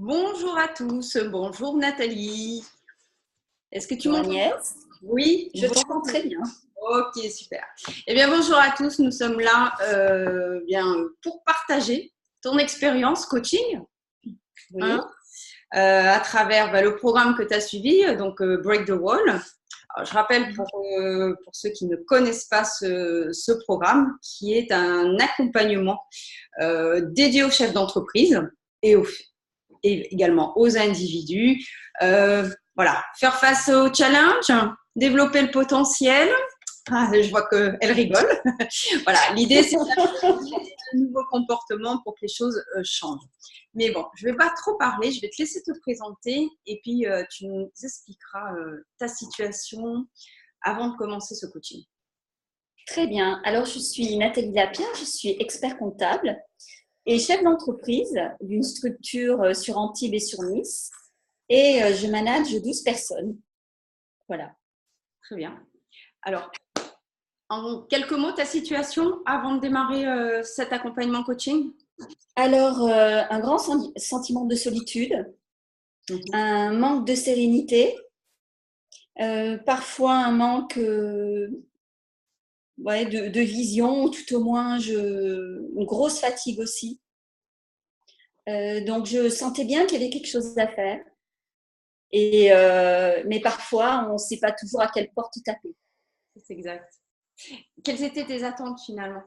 Bonjour à tous, bonjour Nathalie. Est-ce que tu Bonjour m'entends? Agnès, Oui, je bon. t'entends très bien. Ok, super. Eh bien, bonjour à tous, nous sommes là pour partager ton expérience coaching, hein, Oui, à travers le programme que tu as suivi, donc Break the Wall. Alors, je rappelle pour ceux qui ne connaissent pas ce programme, qui est un accompagnement dédié aux chefs d'entreprise et et également aux individus. Voilà, faire face aux challenges, développer le potentiel. Ah, je vois qu'elle rigole. Voilà, l'idée, c'est de nouveaux comportements pour que les choses changent. Mais bon, je ne vais pas trop parler, je vais te laisser te présenter et puis tu nous expliqueras ta situation avant de commencer ce coaching. très bien. Alors, je suis Nathalie Lapierre, je suis expert comptable et chef d'entreprise d'une structure sur Antibes et sur Nice. Et je manage 12 personnes. Voilà. Très bien. Alors, en quelques mots, ta situation avant de démarrer cet accompagnement coaching? Alors, un grand sentiment de solitude, un manque de sérénité, parfois un manque de vision, tout au moins une grosse fatigue aussi. Donc, je sentais bien qu'il y avait quelque chose à faire. Mais parfois, on ne sait pas toujours à quelle porte taper. C'est exact. Quelles étaient tes attentes finalement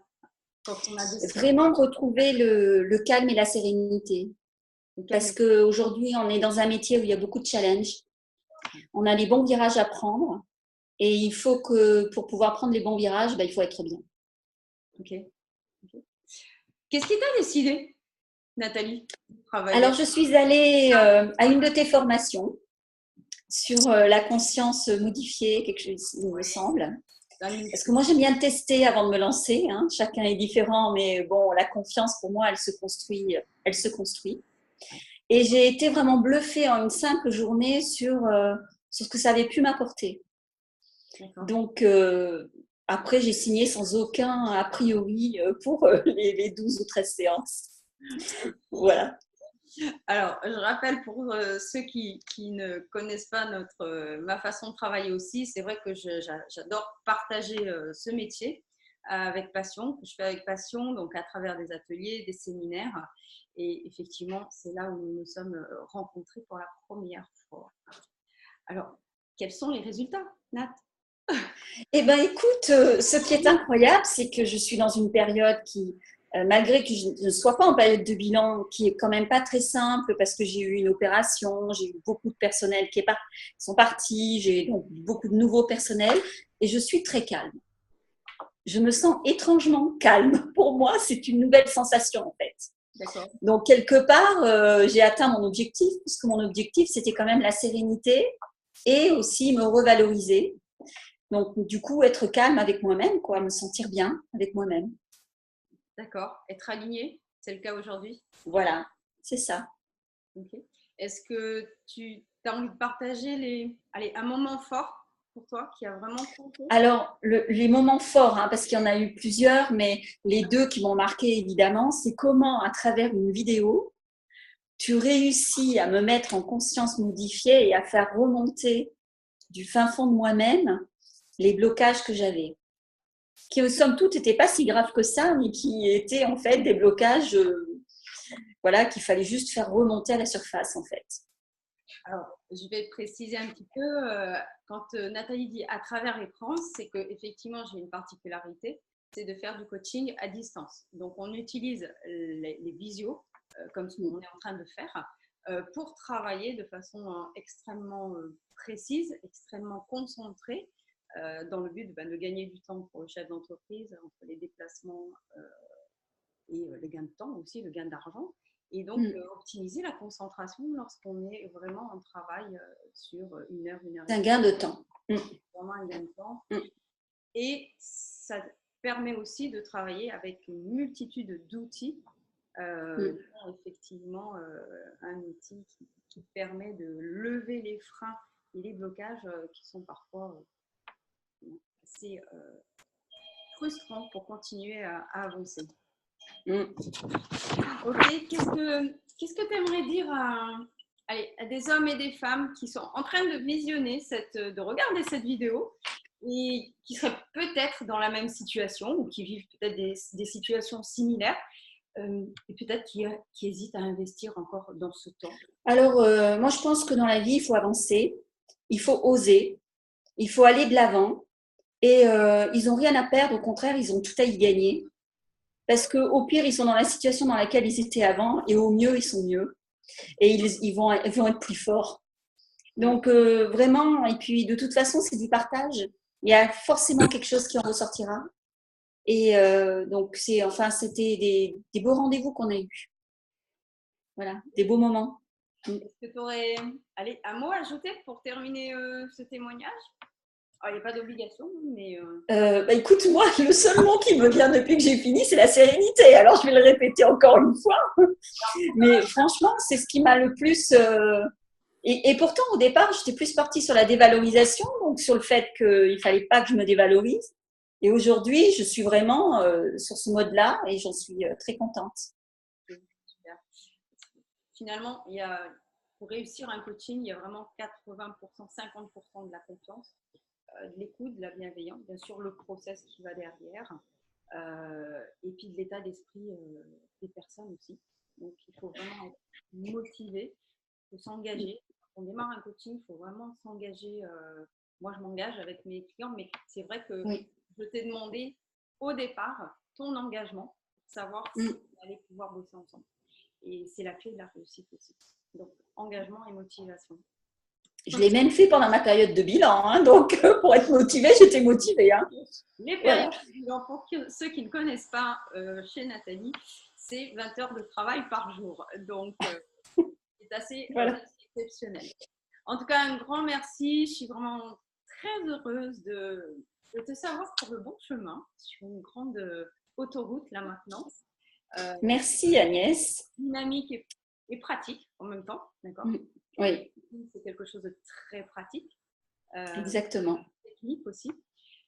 quand on a décidé Vraiment retrouver le calme et la sérénité. de Parce calmer? qu'aujourd'hui, on est dans un métier où il y a beaucoup de challenges. On a les bons virages à prendre. Et il faut que pour pouvoir prendre les bons virages, il faut être bien. Ok. Ok. Qu'est-ce qui t'a décidé, Nathalie, de travailler? Alors, je suis allée à une de tes formations sur la conscience modifiée, quelque chose, il me semble. Parce que moi, j'aime bien tester avant de me lancer. Hein. Chacun est différent, mais bon, la confiance, pour moi, elle se construit. Elle se construit. Et j'ai été vraiment bluffée en une simple journée sur ce que ça avait pu m'apporter. D'accord. Donc, après, j'ai signé sans aucun a priori pour les 12 ou 13 séances. Voilà. Alors, je rappelle pour ceux qui ne connaissent pas ma façon de travailler aussi, c'est vrai que j'adore partager ce métier avec passion, que je fais avec passion, donc à travers des ateliers, des séminaires. Et effectivement, c'est là où nous nous sommes rencontrés pour la première fois. Alors, quels sont les résultats, Nat? Eh bien, écoute, ce qui est incroyable, c'est que je suis dans une période qui, malgré que je ne sois pas en période de bilan, qui est quand même pas très simple parce que j'ai eu une opération, j'ai eu beaucoup de personnel qui sont partis, j'ai donc beaucoup de nouveaux personnels et je suis très calme. Je me sens étrangement calme. Pour moi, c'est une nouvelle sensation en fait. D'accord. Donc, quelque part, j'ai atteint mon objectif, puisque mon objectif, c'était quand même la sérénité et aussi me revaloriser. Donc, du coup, être calme avec moi-même, quoi, me sentir bien avec moi-même. D'accord. Être aligné, c'est le cas aujourd'hui? Voilà, c'est ça. Ok. Est-ce que tu as envie de partager allez, un moment fort pour toi qui a vraiment compté? Alors, les moments forts, hein, parce qu'il y en a eu plusieurs, mais les deux qui m'ont marqué évidemment, c'est comment, à travers une vidéo, tu réussis à me mettre en conscience modifiée et à faire remonter du fin fond de moi-même les blocages que j'avais, qui, somme toute, n'étaient pas si graves que ça, mais qui étaient en fait des blocages voilà, qu'il fallait juste faire remonter à la surface, en fait. Alors, je vais préciser un petit peu. Quand Nathalie dit à travers l'écran, c'est qu'effectivement, j'ai une particularité, c'est de faire du coaching à distance. Donc, on utilise les visios, comme ce qu'on est en train de faire, pour travailler de façon extrêmement précise, extrêmement concentrée, dans le but de gagner du temps pour le chef d'entreprise entre les déplacements et le gain de temps aussi, le gain d'argent. Et donc, optimiser la concentration lorsqu'on est vraiment en travail sur une heure et C'est un demie. gain de temps. Vraiment un gain de temps. Et ça permet aussi de travailler avec une multitude d'outils, dont effectivement un outil qui permet de lever les freins et les blocages qui sont parfois assez frustrants pour continuer à avancer. Ok, qu'est-ce que tu aimerais dire à des hommes et des femmes qui sont en train de visionner, de regarder cette vidéo et qui seraient peut-être dans la même situation ou qui vivent peut-être des situations similaires et peut-être qui hésitent à investir encore dans ce temps? Alors, moi, je pense que dans la vie, il faut avancer, il faut oser, il faut aller de l'avant. Et ils n'ont rien à perdre, au contraire, ils ont tout à y gagner. Parce qu'au pire, ils sont dans la situation dans laquelle ils étaient avant, et au mieux, ils sont mieux. Et ils vont être plus forts. Donc, vraiment, et puis de toute façon, c'est du partage. Il y a forcément quelque chose qui en ressortira. Et donc, c'était des beaux rendez-vous qu'on a eus. Voilà, des beaux moments. Est-ce que tu aurais un mot à ajouter pour terminer ce témoignage? Il n'y a pas d'obligation, mais… Écoute, moi, le seul mot qui me vient depuis que j'ai fini, c'est la sérénité. Alors, je vais le répéter encore une fois. Mais franchement, c'est ce qui m'a le plus… Et pourtant, au départ, j'étais plus partie sur la dévalorisation, donc sur le fait qu'il ne fallait pas que je me dévalorise. Et aujourd'hui, je suis vraiment sur ce mode-là et j'en suis très contente. Super. Finalement, pour réussir un coaching, il y a vraiment 80%, 50% de la confiance, de l'écoute, de la bienveillance, bien sûr le process qui va derrière, et puis de l'état d'esprit des personnes aussi. Donc, il faut vraiment être motivé, il faut s'engager. Quand on démarre un coaching, il faut vraiment s'engager. Moi, je m'engage avec mes clients, mais c'est vrai que je t'ai demandé au départ ton engagement pour savoir si on allait pouvoir bosser ensemble. Et c'est la clé de la réussite aussi. Donc, engagement et motivation. Je l'ai même fait pendant ma période de bilan, hein, donc pour être motivée, j'étais motivée. Hein. Les périodes de bilan, pour ceux qui ne connaissent pas chez Nathalie, c'est 20 heures de travail par jour. Donc, c'est assez exceptionnel. En tout cas, un grand merci. Je suis vraiment très heureuse de te savoir sur le bon chemin, sur une grande autoroute là maintenant. Merci Agnès. Dynamique et pratique en même temps, d'accord? Oui. C'est quelque chose de très pratique. Exactement. Technique aussi.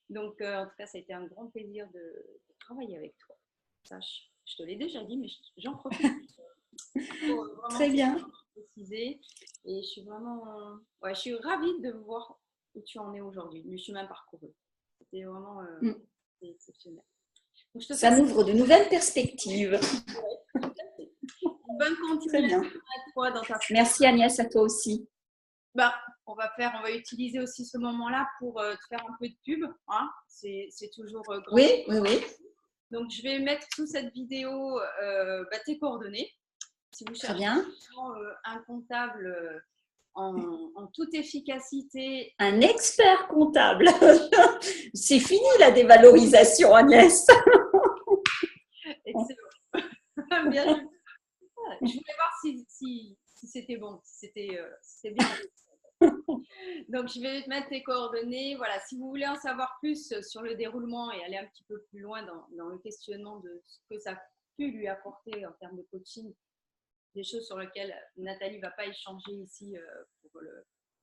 Donc, en tout cas, ça a été un grand plaisir de travailler avec toi. Ça, je te l'ai déjà dit, mais j'en profite. Très bien. Préciser. Et je suis vraiment… je suis ravie de voir où tu en es aujourd'hui, du chemin parcouru. C'était vraiment exceptionnel. Donc, ça m'ouvre de nouvelles perspectives. Bonne continuation à toi dans ta… Merci Agnès, à toi aussi. On va utiliser aussi ce moment-là pour te faire un peu de pub. Hein. C'est toujours grand. Oui. Donc, je vais mettre sous cette vidéo tes coordonnées. Si vous cherchez un comptable en toute efficacité. Un expert comptable. C'est fini la dévalorisation, Agnès. Excellent. Bien. Je voulais voir si c'était bon, si c'était bien. Donc, je vais mettre tes coordonnées. Voilà, si vous voulez en savoir plus sur le déroulement et aller un petit peu plus loin dans le questionnement de ce que ça a pu lui apporter en termes de coaching, des choses sur lesquelles Nathalie ne va pas échanger ici pour la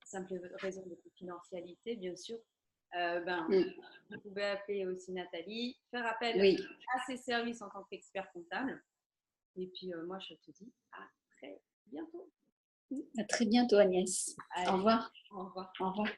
simple raison de confidentialité, bien sûr. Vous pouvez appeler aussi Nathalie, faire appel à ses services en tant qu'expert comptable. Et puis, moi, je te dis à très bientôt. À très bientôt, Agnès. Allez, au revoir. Au revoir. Au revoir.